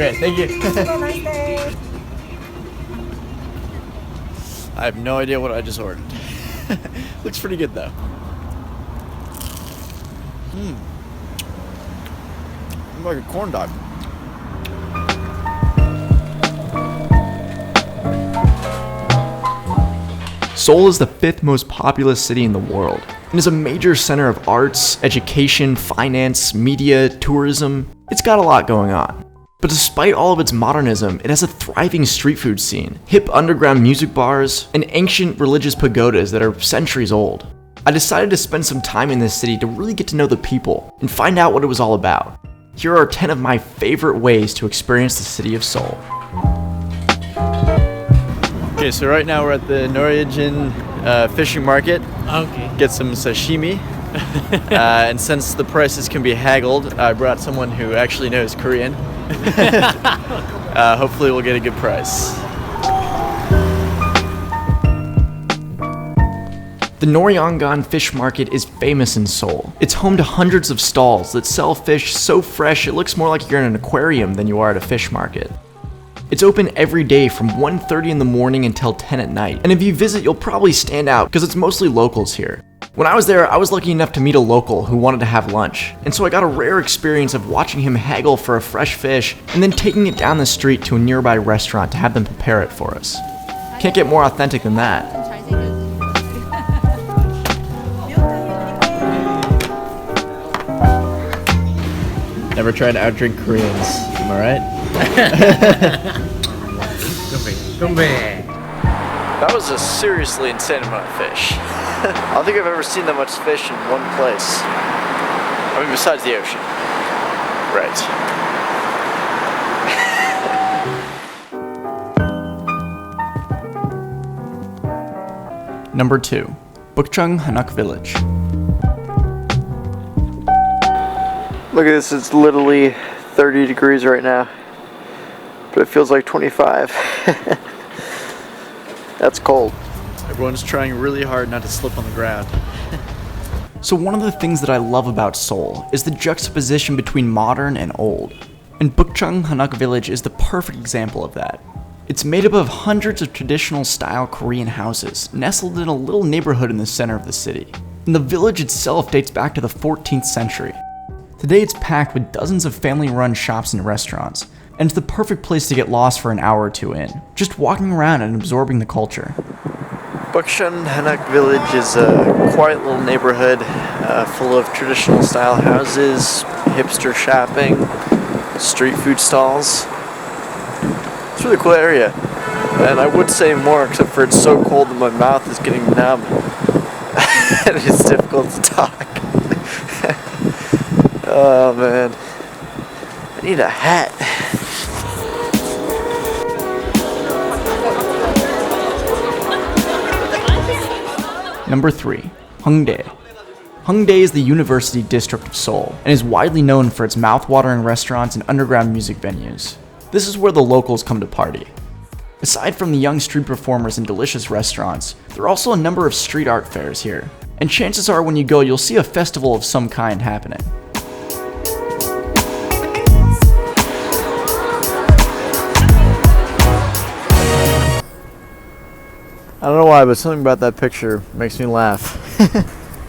Okay, thank you. Have a nice day. I have no idea what I just ordered. Looks pretty good though. Like a corn dog. Seoul is the 5th most populous city in the world and is a major center of arts, education, finance, media, tourism. It's got a lot going on. But despite all of its modernism, it has a thriving street food scene, hip underground music bars, and ancient religious pagodas that are centuries old. I decided to spend some time in this city to really get to know the people and find out what it was all about. Here are 10 of my favorite ways to experience the city of Seoul. Okay, so right now we're at the Noryang fishing market. Okay. Get some sashimi. And since the prices can be haggled, I brought someone who actually knows Korean. Hopefully we'll get a good price. The Noryang fish market is famous in Seoul. It's home to hundreds of stalls that sell fish so fresh it looks more like you're in an aquarium than you are at a fish market. It's open every day from 1:30 in the morning until 10 at night, and if you visit you'll probably stand out because it's mostly locals here. When I was there, I was lucky enough to meet a local who wanted to have lunch, and so I got a rare experience of watching him haggle for a fresh fish and then taking it down the street to a nearby restaurant to have them prepare it for us. Can't get more authentic than that. Never try to outdrink Koreans, am I right? That was a seriously insane amount of fish. I don't think I've ever seen that much fish in one place. I mean, besides the ocean. Right. Number 2. Bukchon Hanok Village. Look at this, it's literally 30 degrees right now. But it feels like 25. That's cold. Everyone's trying really hard not to slip on the ground. So one of the things that I love about Seoul is the juxtaposition between modern and old. And Bukchon Hanok Village is the perfect example of that. It's made up of hundreds of traditional style Korean houses, nestled in a little neighborhood in the center of the city. And the village itself dates back to the 14th century. Today it's packed with dozens of family-run shops and restaurants, and it's the perfect place to get lost for an hour or two in, just walking around and absorbing the culture. Bukchon Hanok Village is a quiet little neighborhood full of traditional style houses, hipster shopping, street food stalls. It's a really cool area, and I would say more except for it's so cold that my mouth is getting numb and it's difficult to talk. Oh man, I need a hat. Number 3, Hongdae. Hongdae is the university district of Seoul and is widely known for its mouth-watering restaurants and underground music venues. This is where the locals come to party. Aside from the young street performers and delicious restaurants, there are also a number of street art fairs here, and chances are when you go you'll see a festival of some kind happening. I don't know why, but something about that picture makes me laugh.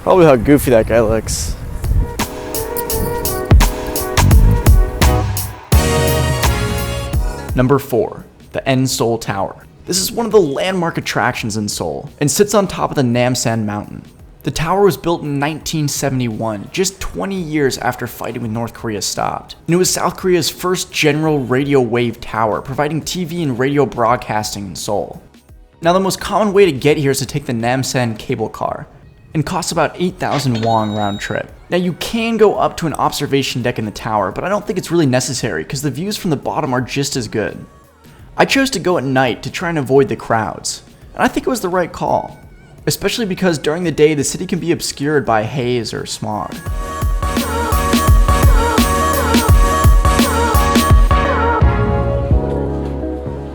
Probably how goofy that guy looks. Number 4, the Seoul Tower. This is one of the landmark attractions in Seoul and sits on top of the Namsan Mountain. The tower was built in 1971, just 20 years after fighting with North Korea stopped. And it was South Korea's first general radio wave tower, providing TV and radio broadcasting in Seoul. Now the most common way to get here is to take the Namsan cable car, and costs about 8,000 won round trip. Now you can go up to an observation deck in the tower, but I don't think it's really necessary because the views from the bottom are just as good. I chose to go at night to try and avoid the crowds, and I think it was the right call, especially because during the day the city can be obscured by haze or smog.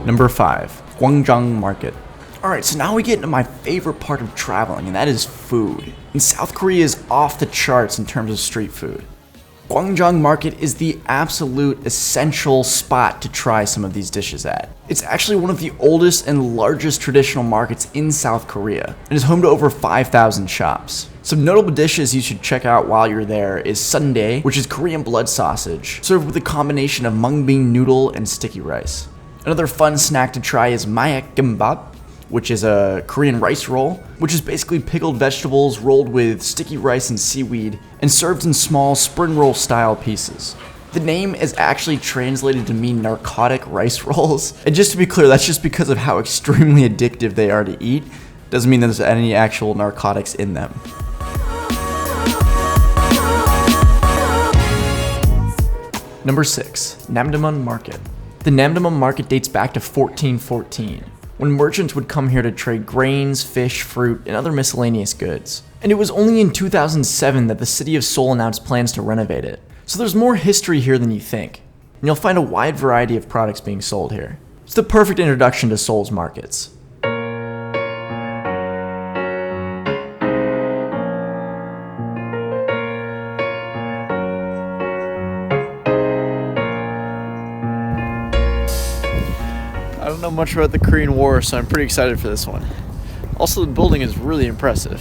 Number 5, Gwangjang Market. Alright, so now we get into my favorite part of traveling, and that is food. And South Korea is off the charts in terms of street food. Gwangjang Market is the absolute essential spot to try some of these dishes at. It's actually one of the oldest and largest traditional markets in South Korea, and is home to over 5,000 shops. Some notable dishes you should check out while you're there is Soondae, which is Korean blood sausage, served with a combination of mung bean noodle and sticky rice. Another fun snack to try is Mabeobja, which is a Korean rice roll, which is basically pickled vegetables rolled with sticky rice and seaweed, and served in small spring roll style pieces. The name is actually translated to mean narcotic rice rolls, and just to be clear, that's just because of how extremely addictive they are to eat. Doesn't mean there's any actual narcotics in them. Number 6. Namdaemun Market. The Namdaemun Market dates back to 1414. When merchants would come here to trade grains, fish, fruit, and other miscellaneous goods. And it was only in 2007 that the city of Seoul announced plans to renovate it. So there's more history here than you think. And you'll find a wide variety of products being sold here. It's the perfect introduction to Seoul's markets. I don't know much about the Korean War, so I'm pretty excited for this one. Also, the building is really impressive.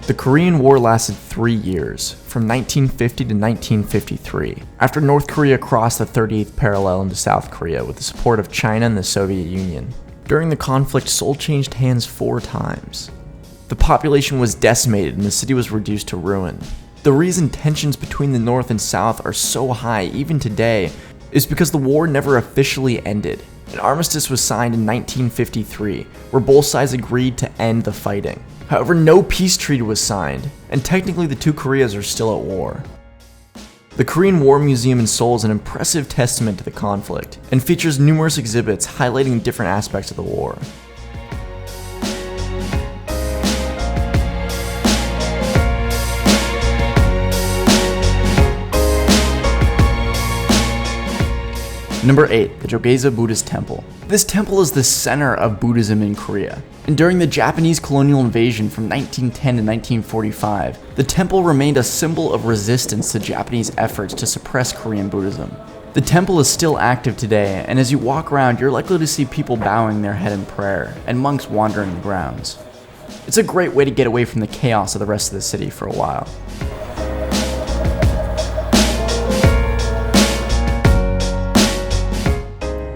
The Korean War lasted 3 years, from 1950 to 1953, after North Korea crossed the 38th parallel into South Korea with the support of China and the Soviet Union. During the conflict, Seoul changed hands 4 times. The population was decimated and the city was reduced to ruin. The reason tensions between the North and South are so high even today is because the war never officially ended. An armistice was signed in 1953, where both sides agreed to end the fighting. However, no peace treaty was signed, and technically the two Koreas are still at war. The Korean War Museum in Seoul is an impressive testament to the conflict, and features numerous exhibits highlighting different aspects of the war. Number 8. The Jogeza Buddhist Temple. This temple is the center of Buddhism in Korea. And during the Japanese colonial invasion from 1910 to 1945, the temple remained a symbol of resistance to Japanese efforts to suppress Korean Buddhism. The temple is still active today, and as you walk around, you're likely to see people bowing their head in prayer, and monks wandering the grounds. It's a great way to get away from the chaos of the rest of the city for a while.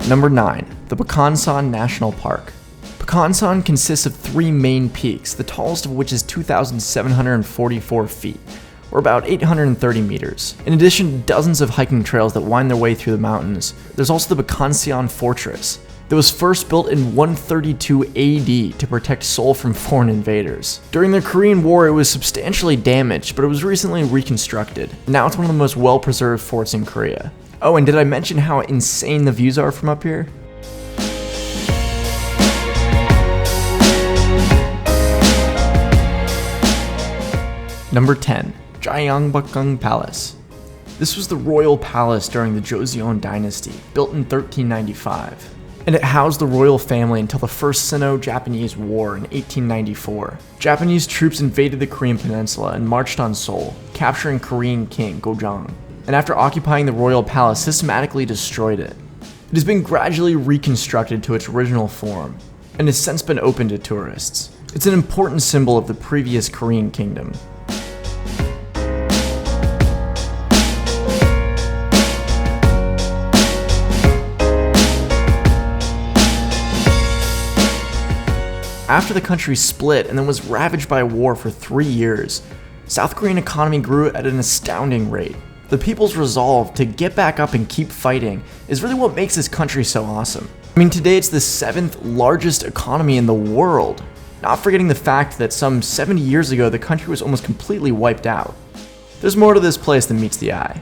Number 9. The Bukhansan National Park. Bukhansan consists of 3 main peaks, the tallest of which is 2,744 feet, or about 830 meters. In addition to dozens of hiking trails that wind their way through the mountains, there's also the Bukhansan Fortress, that was first built in 132 AD to protect Seoul from foreign invaders. During the Korean War, it was substantially damaged, but it was recently reconstructed. Now it's one of the most well-preserved forts in Korea. Oh, and did I mention how insane the views are from up here? Number 10. Gyeongbokgung Palace. This was the royal palace during the Joseon dynasty, built in 1395. And it housed the royal family until the First Sino-Japanese War in 1894. Japanese troops invaded the Korean peninsula and marched on Seoul, capturing Korean king Gwangjang. And after occupying the royal palace, systematically destroyed it. It has been gradually reconstructed to its original form, and has since been open to tourists. It's an important symbol of the previous Korean kingdom. After the country split and then was ravaged by war for 3 years, South Korean economy grew at an astounding rate. The people's resolve to get back up and keep fighting is really what makes this country so awesome. I mean, today it's the 7th largest economy in the world, not forgetting the fact that some 70 years ago the country was almost completely wiped out. There's more to this place than meets the eye.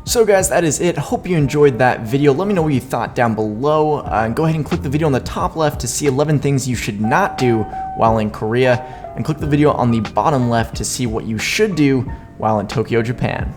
So guys, that is it. Hope you enjoyed that video. Let me know what you thought down below. And go ahead and click the video on the top left to see 11 things you should not do while in Korea. And click the video on the bottom left to see what you should do while in Tokyo, Japan.